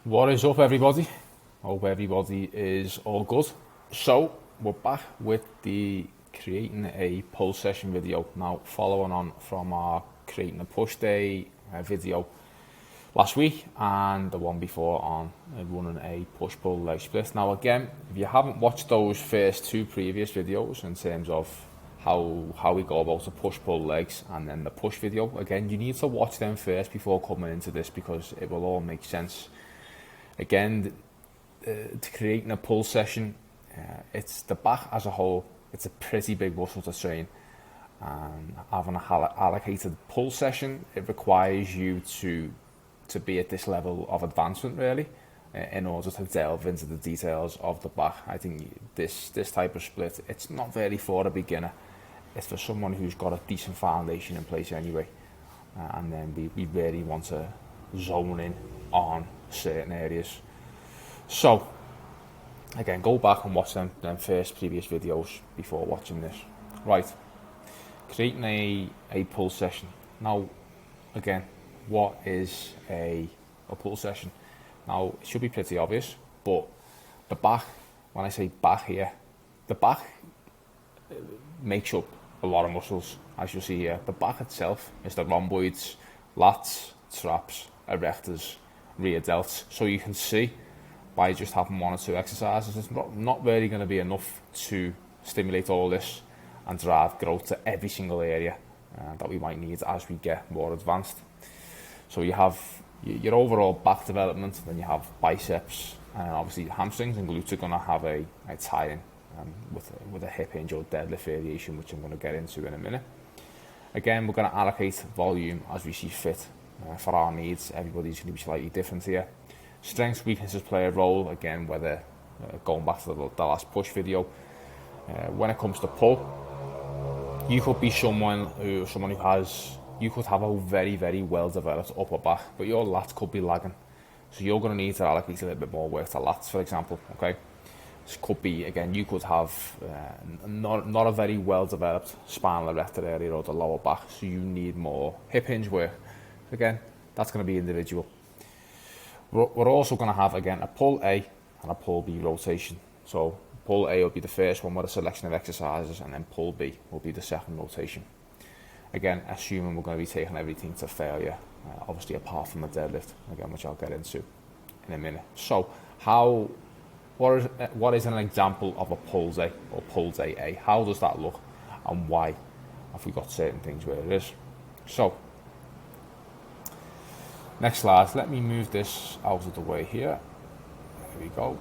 What is up, everybody? Hope everybody is all good. So, we're back with the creating a pull session video. Now, following on from our creating a push day video last week and the one before on running a push pull leg split. Now, again, if you haven't watched those first two previous videos in terms of how we go about the push pull legs and then the push video, again, you need to watch them first before coming into this because it will all make sense. Again, to creating a pull session, it's the back as a whole, it's a pretty big muscle to train. And having a allocated pull session, it requires you to be at this level of advancement really, in order to delve into the details of the back. I think this type of split, it's not really for a beginner. It's for someone who's got a decent foundation in place anyway. And then we really want to zone in on certain areas. So again, go back and watch them first previous videos before watching this. Right, creating a pull session. Now again, what is a pull session? Now it should be pretty obvious, but the back, when I say back here, the back makes up a lot of muscles, as you'll see here. The back itself is the rhomboids, lats, traps, erectors, rear delts. So you can see by just having one or two exercises, it's not really going to be enough to stimulate all this and drive growth to every single area that we might need as we get more advanced. So you have your overall back development, then you have biceps, and obviously hamstrings and glutes are going to have a tie-in with a hip hinge or deadlift variation, which I'm going to get into in a minute. Again, we're going to allocate volume as we see fit. For our needs, everybody's going to be slightly different here. Strengths, weaknesses play a role, again, whether going back to the last push video. When it comes to pull, you could be someone who you could have a very, very well developed upper back, but your lats could be lagging. So you're going to need to allocate a little bit more work to lats, for example, okay? This could be, again, you could have not a very well developed spinal erector area or the lower back, so you need more hip hinge work. Again, that's going to be individual. We're also going to have, again, a pull A and a pull B rotation. So pull A will be the first one with a selection of exercises, and then pull B will be the second rotation. Again, assuming we're going to be taking everything to failure, obviously apart from the deadlift, again, which I'll get into in a minute. So what is an example of a pull day or pull day A? How does that look, and why have we got certain things where it is? So next slide, let me move this out of the way here. There we go.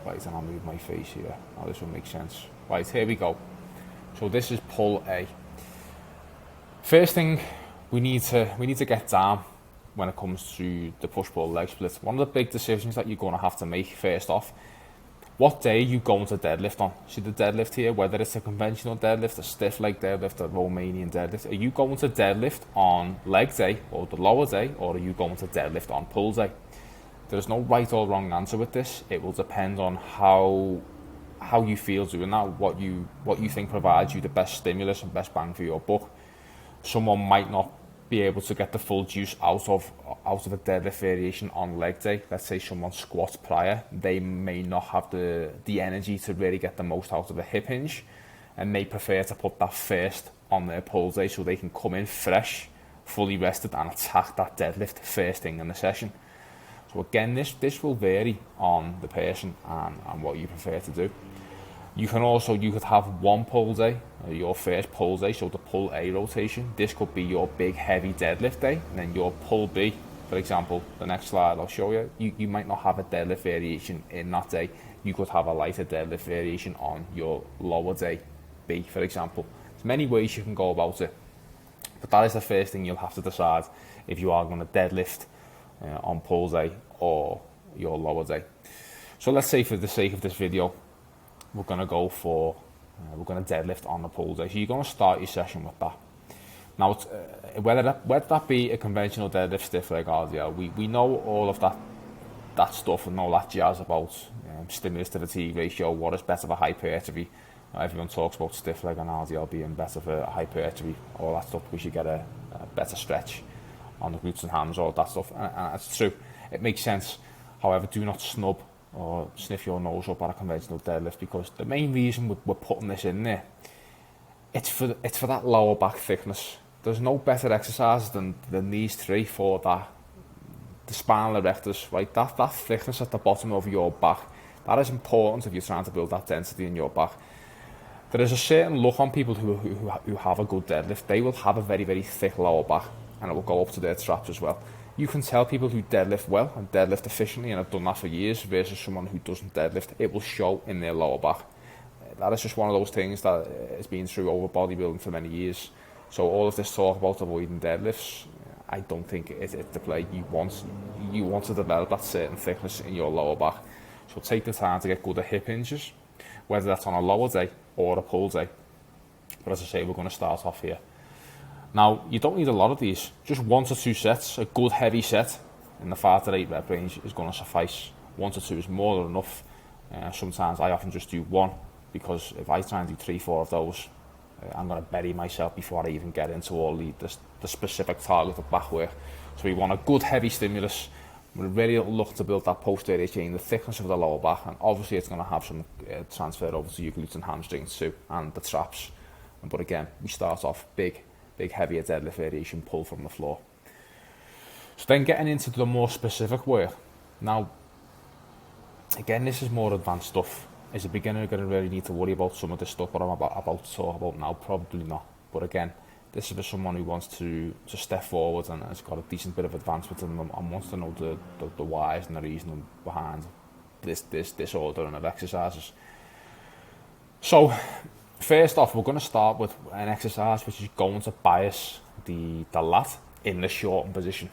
Right, and I'll move my face here. Now this will make sense. Right, here we go. So this is pull A. First thing we need to get down when it comes to the push-pull leg split. One of the big decisions that you're going to have to make first off, what day are you going to deadlift on? See the deadlift here, whether it's a conventional deadlift, a stiff leg deadlift, a Romanian deadlift. Are you going to deadlift on leg day or the lower day, or are you going to deadlift on pull day? There's no right or wrong answer with this. It will depend on how you feel doing that, what you think provides you the best stimulus and best bang for your buck. Someone might not be able to get the full juice out of a deadlift variation on leg day. Let's say someone squats prior, they may not have the energy to really get the most out of a hip hinge, and may prefer to put that first on their pull day so they can come in fresh, fully rested, and attack that deadlift first thing in the session. So again, this will vary on the person and what you prefer to do. You could have one pull day, your first pull day, so the pull A rotation. This could be your big heavy deadlift day, and then your pull B, for example, the next slide I'll show you. You might not have a deadlift variation in that day. You could have a lighter deadlift variation on your lower day B, for example. There's many ways you can go about it, but that is the first thing you'll have to decide if you are going to deadlift on pull day or your lower day. So let's say for the sake of this video, we're going to deadlift on the pull day. So you're going to start your session with that. Now, whether that be a conventional deadlift, stiff leg, RDL, we know all of that stuff and all that jazz about stimulus to fatigue ratio, what is better for hypertrophy. Everyone talks about stiff leg and RDL being better for hypertrophy, all that stuff. We should get a better stretch on the glutes and hams, all that stuff. And it's true. It makes sense. However, do not snub or sniff your nose up at a conventional deadlift, because the main reason we're putting this in there, it's for that lower back thickness. There's no better exercise than these three for that. The spinal erectors, right? That thickness at the bottom of your back, that is important if you're trying to build that density in your back. There is a certain look on people who have a good deadlift. They will have a very, very thick lower back, and it will go up to their traps as well. You can tell people who deadlift well and deadlift efficiently, and have done that for years, versus someone who doesn't deadlift. It will show in their lower back. That is just one of those things that has been through over bodybuilding for many years. So all of this talk about avoiding deadlifts, I don't think it's the play. You want to develop that certain thickness in your lower back. So take the time to get good at hip hinges, whether that's on a lower day or a pull day. But as I say, we're going to start off here. Now, you don't need a lot of these. Just 1 to 2 sets, a good heavy set in the 5 to 8 rep range is going to suffice. 1 to 2 is more than enough. Sometimes I often just do 1, because if I try and do 3, 4 of those, I'm going to bury myself before I even get into all the specific target of back work. So we want a good heavy stimulus. We're really looking to build that posterior chain, the thickness of the lower back, and obviously it's going to have some transfer over to your glutes and hamstrings too, and the traps. But again, we start off big heavier deadlift variation, pull from the floor. So then getting into the more specific work. Now, again, this is more advanced stuff. As a beginner, you're going to really need to worry about some of the stuff that I'm about to talk about now. Probably not. But again, this is for someone who wants to step forward and has got a decent bit of advancement in them and wants to know the whys and the reasoning behind this ordering of exercises. So, first off, we're going to start with an exercise which is going to bias the lat in the shortened position.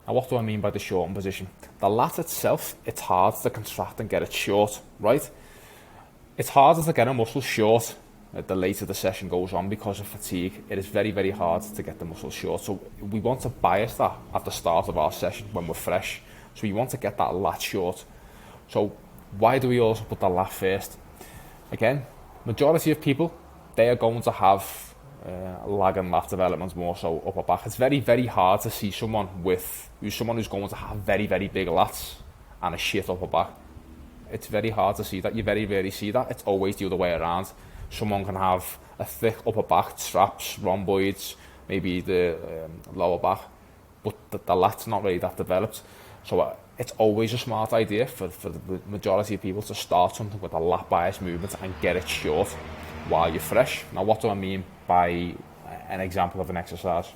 Now, what do I mean by the shortened position? The lat itself, it's hard to contract and get it short, right? It's harder to get a muscle short the later the session goes on because of fatigue. It is very, very hard to get the muscle short. So we want to bias that at the start of our session when we're fresh. So we want to get that lat short. So why do we also put the lat first? Again, majority of people, they are going to have lag and lat development more so upper back. It's very, very hard to see someone who's going to have very, very big lats and a shit upper back. It's very hard to see that. You very rarely see that. It's always the other way around. Someone can have a thick upper back, traps, rhomboids, maybe the lower back, but the lat's not really that developed. So it's always a smart idea for the majority of people to start something with a lat bias movement and get it short while you're fresh. Now, what do I mean by an example of an exercise?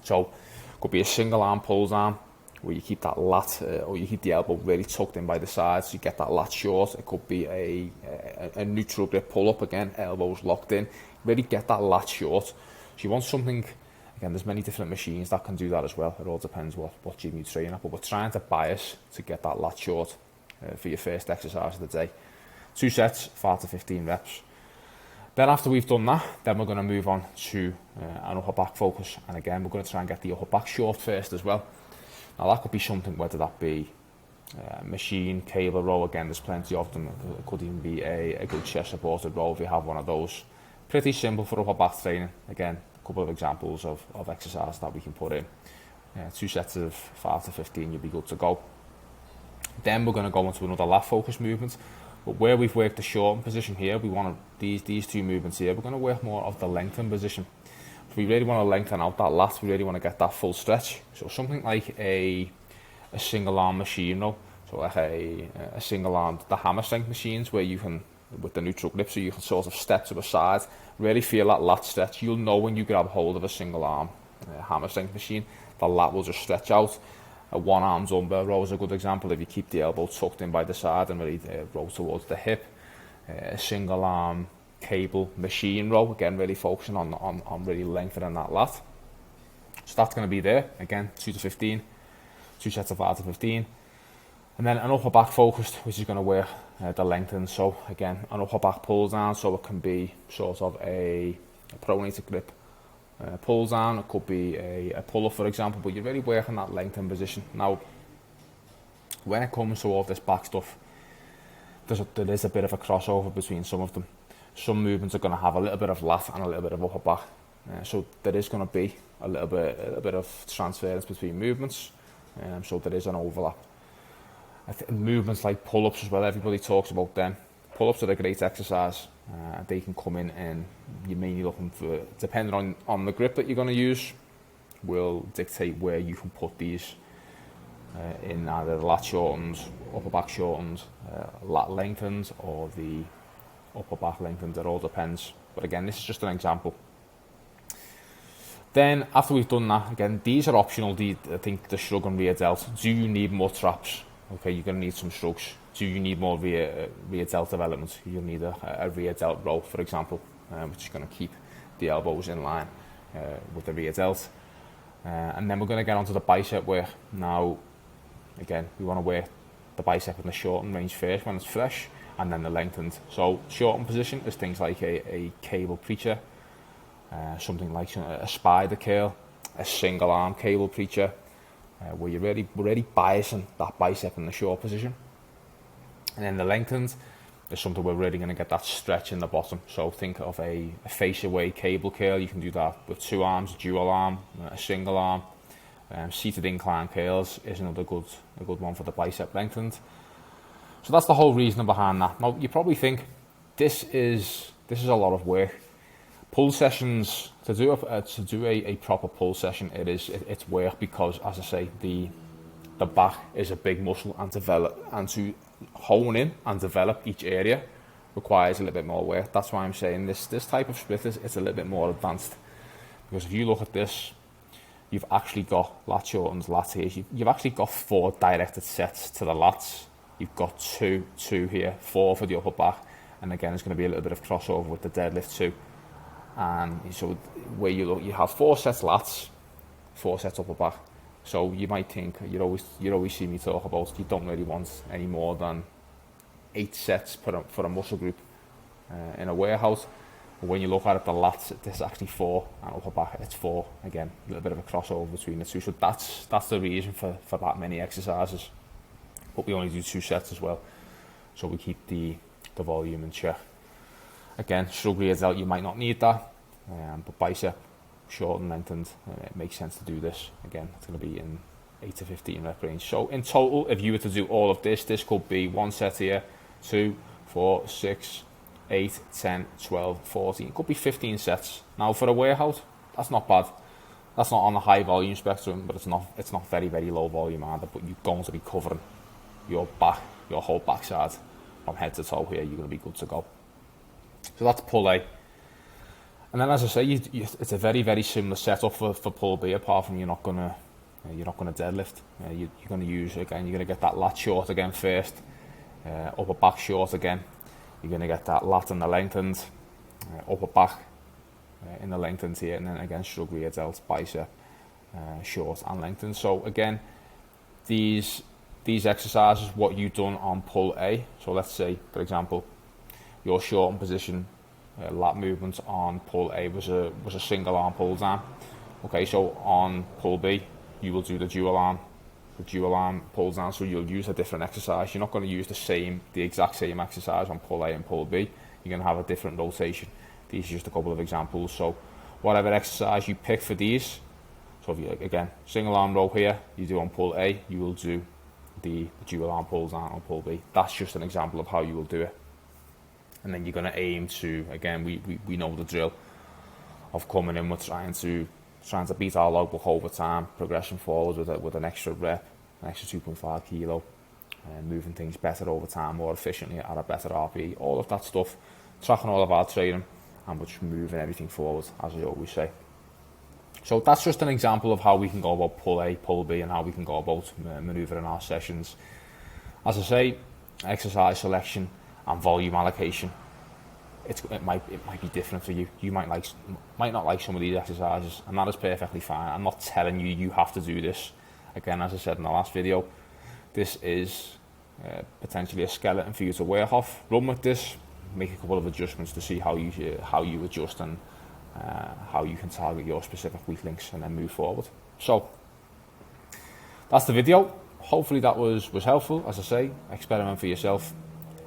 So it could be a single arm pull down, where you keep that lat or you keep the elbow really tucked in by the sides, you get that lat short. It could be a neutral grip pull up, again, elbows locked in, really get that lat short. So you want something, again, there's many different machines that can do that as well. It all depends what gym you train at, but we're trying to bias to get that lat short for your first exercise of the day. 2 sets, 5 to 15 reps. Then after we've done that, then we're going to move on to an upper back focus. And again, we're going to try and get the upper back short first as well. Now that could be something, whether that be machine, cable row, again there's plenty of them. It could even be a good chest supported row if you have one of those. Pretty simple for upper back training. Again, a couple of examples of exercise that we can put in. 2 sets of 5 to 15, you'll be good to go. Then we're going to go into another lat focus movement. But where we've worked the shortened position here, we want these 2 movements here, we're going to work more of the lengthened position. We really want to lengthen out that lat, we really want to get that full stretch. So something like a single arm machine row, so like a single arm, the hammer strength machines where you can, with the neutral grip, so you can sort of step to the side, really feel that lat stretch. You'll know when you grab hold of a single arm hammer strength machine, the lat will just stretch out. A 1 arm dumbbell row is a good example if you keep the elbow tucked in by the side and really roll towards the hip. A single arm cable machine row, again really focusing on really lengthening that lat. So that's going to be there, again 2 to 15, 2 sets of 5 to 15. And then an upper back focused, which is going to work the lengthen. So again, an upper back pull down, so it can be sort of a pronated grip pull down, it could be a pull up for example, but you're really working that lengthen position. Now, when it comes to all this back stuff, there is a bit of a crossover between some of them. Some movements are going to have a little bit of lat and a little bit of upper back. So there is going to be a little bit of transference between movements. So there is an overlap. Movements like pull-ups as well, everybody talks about them. Pull-ups are a great exercise. They can come in, and you're mainly looking for, depending on the grip that you're going to use, will dictate where you can put these in either the lat shortened, upper back shortened, lat lengthened, or the upper back lengthened. It all depends. But again, this is just an example. Then after we've done that, again, these are optional. I think the shrug and rear delt. Do you need more traps? Okay, you're going to need some shrugs. Do you need more rear delt development? You'll need a rear delt row, for example, which is going to keep the elbows in line with the rear delt. And then we're going to get onto the bicep work. Now, again, we want to work the bicep in the shortened range first when it's fresh, and then the lengthened. So shortened position is things like a cable preacher, something like a spider curl, a single arm cable preacher, where you're really biasing that bicep in the short position. And then the lengthened is something we're really going to get that stretch in the bottom. So think of a face away cable curl. You can do that with 2 arms, dual arm, a single arm. Seated incline curls is another good one for the bicep lengthened. So that's the whole reason behind that. Now you probably think this is a lot of work. Pull sessions, to do a proper pull session, it's work, because, as I say, the back is a big muscle, and to hone in and develop each area requires a little bit more work. That's why I'm saying this type of split it's a little bit more advanced, because if you look at this, you've actually got lat shortens, lats here. You've actually got 4 directed sets to the lats. You've got two here, 4 for the upper back, and again, there's going to be a little bit of crossover with the deadlift too. And so where you look, you have 4 sets lats, 4 sets upper back. So you might think, you'd always see me talk about, you don't really want any more than 8 sets for a muscle group in a warehouse. But when you look at it, the lats, there's actually 4, and upper back it's 4. Again, a little bit of a crossover between the two. So that's the reason for that many exercises. But we only do 2 sets as well, so we keep the volume in check. Again, shrug rear delt, you might not need that, but bicep, short and lengthened, it makes sense to do this. Again, it's going to be in 8 to 15 rep range. So in total, if you were to do all of this could be 1 set here, 2, 4, 6, 8, 10, 12, 14. It could be 15 sets. Now for a warehouse, that's not bad. That's not on the high volume spectrum, but it's not very, very low volume either. But you're going to be covering your whole backside from head to toe here. You're going to be good to go. So that's pull A. And then, as I say, it's a very, very similar setup for pull B, apart from you're not gonna deadlift. You're going to use, again, you're going to get that lat short again first, upper back short again. You're going to get that lat in the lengthened, upper back in the lengthened here, and then again shrug rear delt, bicep, short and lengthened. So again, these exercises, what you've done on pull A. So let's say, for example, your shortened position lat movement on pull A was a single arm pull down. Okay, so on pull B, you will do the dual arm pull down. So you'll use a different exercise. You're not going to use the exact same exercise on pull A and pull B. You're going to have a different rotation. These are just a couple of examples. So whatever exercise you pick for these, so if you, again, single arm row here, you do on pull A, you will do the dual arm pull down on pull B. That's just an example of how you will do it. And then you're going to aim to, again, we know the drill of coming in with trying to beat our logbook over time, progression forward with an extra rep, an extra 2.5 kilo, and moving things better over time, more efficiently at a better RP, all of that stuff, tracking all of our training, and we're just moving everything forward, as I always say. So that's just an example of how we can go about pull A, pull B, and how we can go about manoeuvring our sessions. As I say, exercise selection and volume allocation, it might be different for you. You might not like some of these exercises, and that is perfectly fine. I'm not telling you have to do this. Again, as I said in the last video, this is potentially a skeleton for you to work off. Run with this, make a couple of adjustments to see how you adjust and how you can target your specific weak links, and then move forward. So that's the video. Hopefully that was helpful. As I say, experiment for yourself.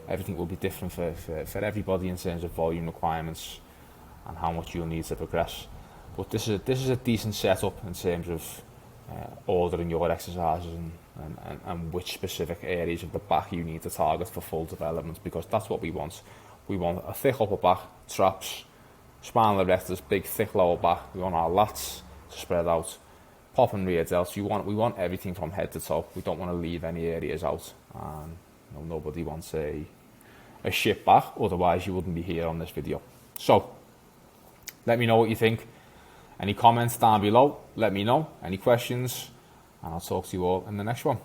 Everything will be different for everybody in terms of volume requirements and how much you'll need to progress. But this is a decent setup in terms of ordering your exercises and which specific areas of the back you need to target for full development, because that's what we want. We want a thick upper back, traps, spinal erectors, big thick lower back. We want our lats to spread out, pop and rear delts. We want everything from head to toe. We don't want to leave any areas out, and nobody wants a shit back, otherwise you wouldn't be here on this video. So let me know what you think. Any comments down below, let me know. Any questions, and I'll talk to you all in the next one.